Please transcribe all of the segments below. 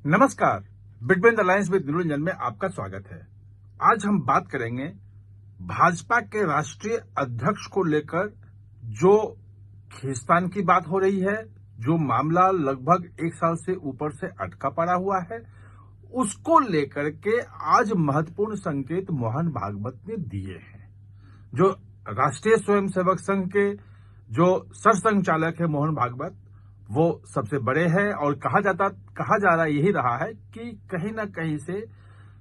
नमस्कार, between the lines with Niranjan में आपका स्वागत है। आज हम बात करेंगे भाजपा के राष्ट्रीय अध्यक्ष को लेकर जो खींचतान की बात हो रही है, जो मामला लगभग 1 साल से ऊपर से अटका पड़ा हुआ है, उसको लेकर के आज महत्वपूर्ण संकेत मोहन भागवत ने दिए हैं। जो राष्ट्रीय स्वयंसेवक संघ के जो सरसंघचालक है मोहन भागवत, वो सबसे बड़े हैं और कहा जा रहा यही रहा है कि कहीं ना कहीं से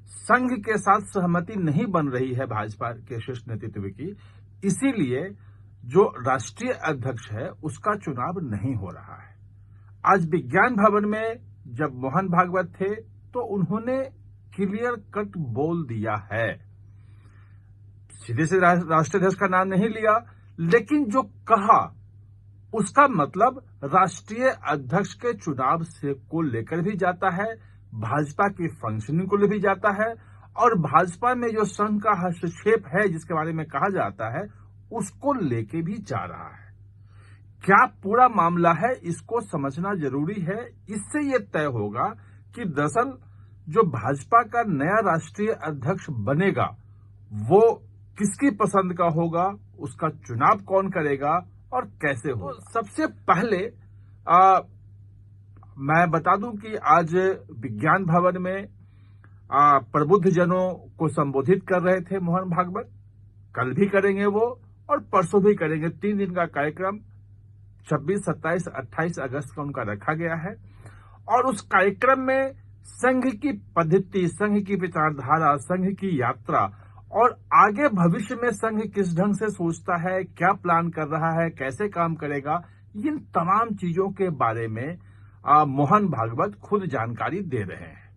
संघ के साथ सहमति नहीं बन रही है भाजपा के शीर्ष नेतृत्व की, इसीलिए जो राष्ट्रीय अध्यक्ष है उसका चुनाव नहीं हो रहा है। आज विज्ञान भवन में जब मोहन भागवत थे तो उन्होंने क्लियर कट बोल दिया है, सीधे से राष्ट्रीय अध्यक्ष का नाम नहीं लिया, लेकिन जो कहा उसका मतलब राष्ट्रीय अध्यक्ष के चुनाव से को लेकर भी जाता है, भाजपा की फंक्शनिंग को भी जाता है और भाजपा में जो संघ का हस्तक्षेप है जिसके बारे में कहा जाता है उसको लेके भी जा रहा है। क्या पूरा मामला है इसको समझना जरूरी है। इससे यह तय होगा कि दरअसल जो भाजपा का नया राष्ट्रीय अध्यक्ष बनेगा वो किसकी पसंद का होगा, उसका चुनाव कौन करेगा और कैसे हो। सबसे पहले मैं बता दूं कि आज विज्ञान भवन में प्रबुद्ध जनों को संबोधित कर रहे थे मोहन भागवत। कल भी करेंगे वो और परसों भी करेंगे। 3 दिन का कार्यक्रम 26, 27, 28 अगस्त का उनका रखा गया है और उस कार्यक्रम में संघ की पद्धति, संघ की विचारधारा, संघ की यात्रा और आगे भविष्य में संघ किस ढंग से सोचता है, क्या प्लान कर रहा है, कैसे काम करेगा, इन तमाम चीजों के बारे में मोहन भागवत खुद जानकारी दे रहे हैं।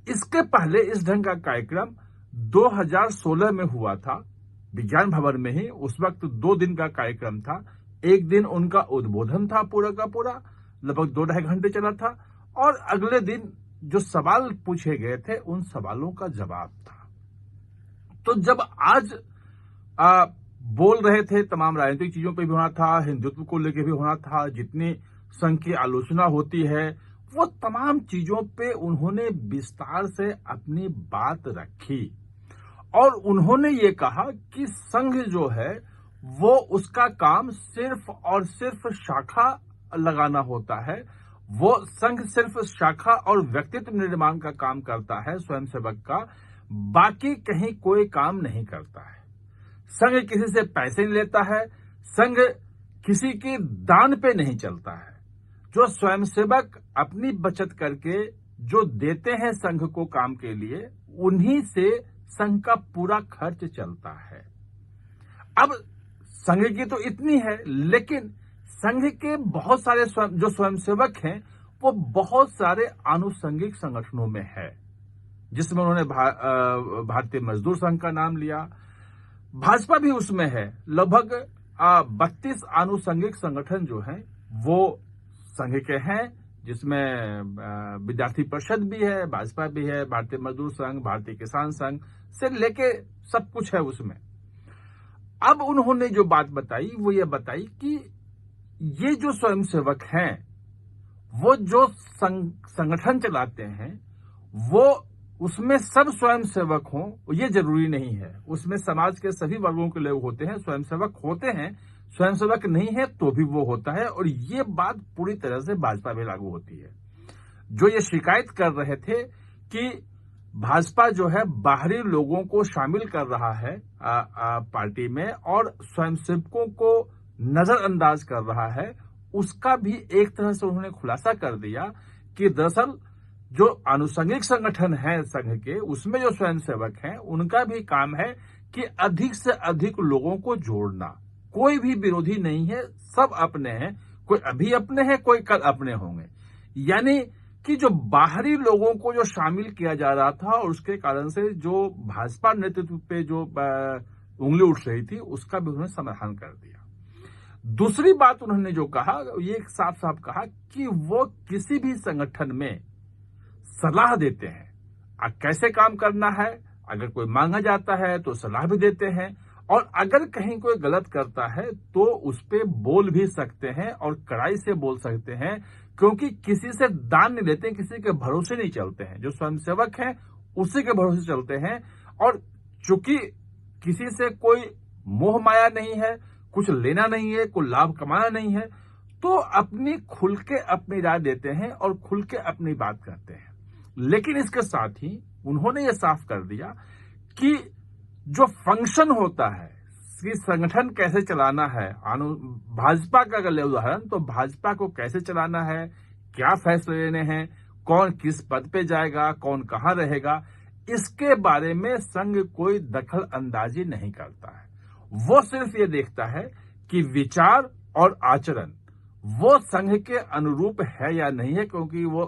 इसके पहले इस ढंग का कार्यक्रम 2016 में हुआ था विज्ञान भवन में ही। उस वक्त 2 दिन का कार्यक्रम था। एक दिन उनका उद्बोधन था पूरा का पूरा, लगभग 2-2.5 घंटे चला था और अगले दिन जो सवाल पूछे गए थे उन सवालों का जवाब था। तो जब आज बोल रहे थे, तमाम राजनीतिक चीजों पे भी होना था, हिंदुत्व को लेकर भी होना था, जितनी संघ की आलोचना होती है वो तमाम चीजों पे उन्होंने विस्तार से अपनी बात रखी और उन्होंने ये कहा कि संघ जो है वो उसका काम सिर्फ और सिर्फ शाखा लगाना होता है। वो संघ सिर्फ शाखा और व्यक्तित्व निर्माण का काम करता है स्वयंसेवक का, बाकी कहीं कोई काम नहीं करता है। संघ किसी से पैसे नहीं लेता है, संघ किसी के दान पे नहीं चलता है। जो स्वयंसेवक अपनी बचत करके जो देते हैं संघ को काम के लिए, उन्हीं से संघ का पूरा खर्च चलता है। अब संघ की तो इतनी है, लेकिन संघ के बहुत सारे जो स्वयंसेवक हैं वो बहुत सारे आनुषंगिक संगठनों में है, जिसमें उन्होंने भारतीय मजदूर संघ का नाम लिया। भाजपा भी उसमें है। लगभग 32 आनुषंगिक संगठन जो हैं वो संघ के हैं, जिसमें विद्यार्थी परिषद भी है, भाजपा भी है, भारतीय मजदूर संघ, भारतीय किसान संघ से लेके सब कुछ है उसमें। अब उन्होंने जो बात बताई वो ये बताई कि ये जो स्वयंसेवक हैं वो जो संगठन चलाते हैं वो उसमें सब स्वयंसेवक हों ये जरूरी नहीं है। उसमें समाज के सभी वर्गों के लोग होते हैं, स्वयंसेवक होते हैं, स्वयंसेवक नहीं है तो भी वो होता है और ये बात पूरी तरह से भाजपा में लागू होती है। जो ये शिकायत कर रहे थे कि भाजपा जो है बाहरी लोगों को शामिल कर रहा है पार्टी में और स्वयंसेवकों को नजरअंदाज कर रहा है, उसका भी एक तरह से उन्होंने खुलासा कर दिया कि दरअसल जो आनुषंगिक संगठन है संघ के, उसमें जो स्वयंसेवक हैं उनका भी काम है कि अधिक से अधिक लोगों को जोड़ना। कोई भी विरोधी नहीं है, सब अपने हैं, कोई अभी अपने हैं, कोई कल अपने होंगे। यानी कि जो बाहरी लोगों को जो शामिल किया जा रहा था और उसके कारण से जो भाजपा नेतृत्व पे जो उंगली उठ रही थी उसका भी उन्होंने समाधान कर दिया। दूसरी बात उन्होंने जो कहा ये साफ साफ कहा कि वो किसी भी संगठन में सलाह देते हैं, कैसे काम करना है, अगर कोई मांगा जाता है तो सलाह भी देते हैं और अगर कहीं कोई गलत करता है तो उस पे बोल भी सकते हैं और कड़ाई से बोल सकते हैं क्योंकि किसी से दान नहीं लेते, किसी के भरोसे नहीं चलते हैं। जो स्वयंसेवक हैं उसी के भरोसे चलते हैं। और चूंकि किसी से कोई मोह माया नहीं है, कुछ लेना नहीं है, कोई लाभ कमाना नहीं है, तो अपनी खुल के अपनी राय देते हैं और खुल के अपनी बात करते हैं। लेकिन इसके साथ ही उन्होंने ये साफ कर दिया कि जो फंक्शन होता है कि संगठन कैसे चलाना है, भाजपा का अगर ले उदाहरण, तो भाजपा को कैसे चलाना है, क्या फैसले लेने हैं, कौन किस पद पे जाएगा, कौन कहां रहेगा, इसके बारे में संघ कोई दखल अंदाजी नहीं करता है। वो सिर्फ ये देखता है कि विचार और आचरण वो संघ के अनुरूप है या नहीं है, क्योंकि वो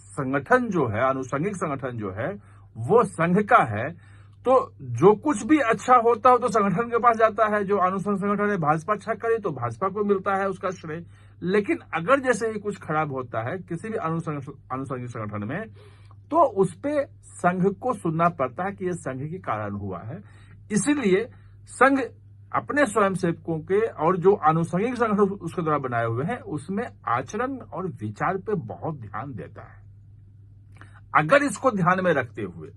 संगठन जो है, आनुषंगिक संगठन जो है, वो संघ का है। तो जो कुछ भी अच्छा होता हो तो संगठन के पास जाता है। जो आनुषंगिक संगठन है, भाजपा अच्छा करे तो भाजपा को मिलता है उसका श्रेय। लेकिन अगर जैसे ही कुछ खराब होता है किसी भी आनुषंगिक संगठन में, तो उस पे संघ को सुनना पड़ता है कि यह संघ के कारण हुआ है। इसीलिए संघ अपने स्वयंसेवकों के और जो आनुषंगिक संगठन उसके द्वारा बनाए हुए हैं, उसमें आचरण और विचार पे बहुत ध्यान देता है। अगर इसको ध्यान में रखते हुए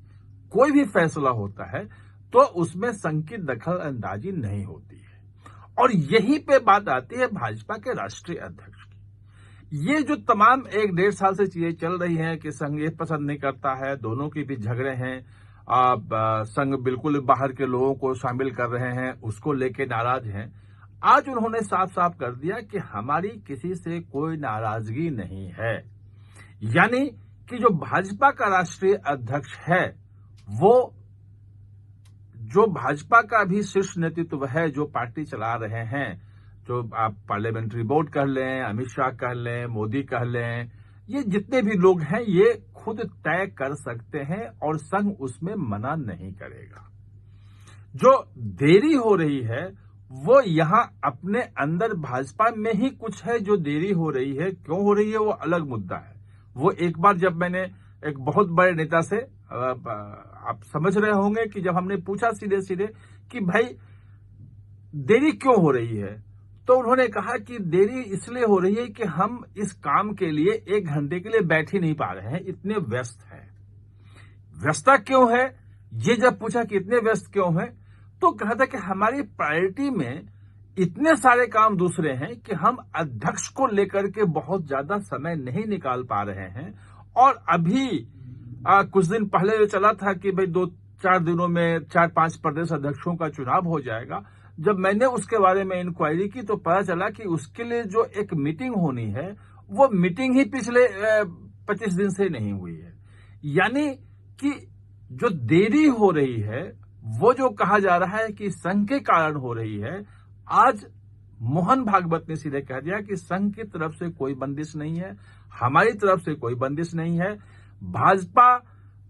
कोई भी फैसला होता है तो उसमें संघ की दखल अंदाजी नहीं होती है। और यहीं पे बात आती है भाजपा के राष्ट्रीय अध्यक्ष की। ये जो तमाम 1-1.5 साल से चीजें चल रही हैं कि संघ ये पसंद नहीं करता है, दोनों के बीच झगड़े हैं, संघ बिल्कुल बाहर के लोगों को शामिल कर रहे हैं, उसको लेके नाराज हैं। आज उन्होंने साफ साफ कर दिया कि हमारी किसी से कोई नाराजगी नहीं है। यानी कि जो भाजपा का राष्ट्रीय अध्यक्ष है, वो जो भाजपा का भी शीर्ष नेतृत्व है, जो पार्टी चला रहे हैं, जो आप पार्लियामेंट्री बोर्ड कह लें, अमित शाह कह लें, मोदी कह लें, ये जितने भी लोग हैं ये खुद तय कर सकते हैं और संघ उसमें मना नहीं करेगा। जो देरी हो रही है वो यहां अपने अंदर भाजपा में ही कुछ है जो देरी हो रही है। क्यों हो रही है वो अलग मुद्दा है। वो एक बार जब मैंने एक बहुत बड़े नेता से, आप समझ रहे होंगे कि जब हमने पूछा सीधे सीधे कि भाई देरी क्यों हो रही है, तो उन्होंने कहा कि देरी इसलिए हो रही है कि हम इस काम के लिए 1 घंटे के लिए बैठ ही नहीं पा रहे हैं, इतने व्यस्त हैं। व्यस्तता क्यों है, ये जब पूछा कि इतने व्यस्त क्यों है, तो कहा था कि हमारी प्रायोरिटी में इतने सारे काम दूसरे हैं कि हम अध्यक्ष को लेकर के बहुत ज्यादा समय नहीं निकाल पा रहे हैं। और अभी कुछ दिन पहले जो चला था कि भाई 2-4 दिनों में 4-5 प्रदेश अध्यक्षों का चुनाव हो जाएगा, जब मैंने उसके बारे में इंक्वायरी की तो पता चला कि उसके लिए जो एक मीटिंग होनी है वो मीटिंग ही पिछले 25 दिन से नहीं हुई है। यानी कि जो देरी हो रही है वो जो कहा जा रहा है कि संघ के कारण हो रही है, आज मोहन भागवत ने सीधे कह दिया कि संघ की तरफ से कोई बंदिश नहीं है, हमारी तरफ से कोई बंदिश नहीं है। भाजपा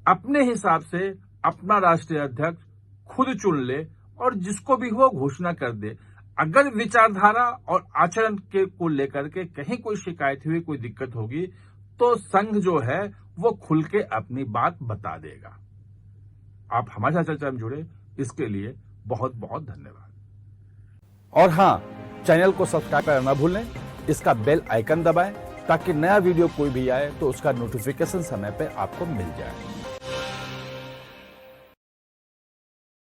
अपने हिसाब से अपना राष्ट्रीय अध्यक्ष खुद चुन ले और जिसको भी हो घोषणा कर दे। अगर विचारधारा और आचरण के को लेकर के कहीं कोई शिकायत हुई, कोई दिक्कत होगी, तो संघ जो है वो खुल के अपनी बात बता देगा। आप हमारे साथ चर्चा में जुड़े, इसके लिए बहुत बहुत धन्यवाद। और हाँ, चैनल को सब्सक्राइब करना ना भूलें, इसका बेल आइकन दबाएं ताकि नया वीडियो कोई भी आए तो उसका नोटिफिकेशन समय पे आपको मिल जाए।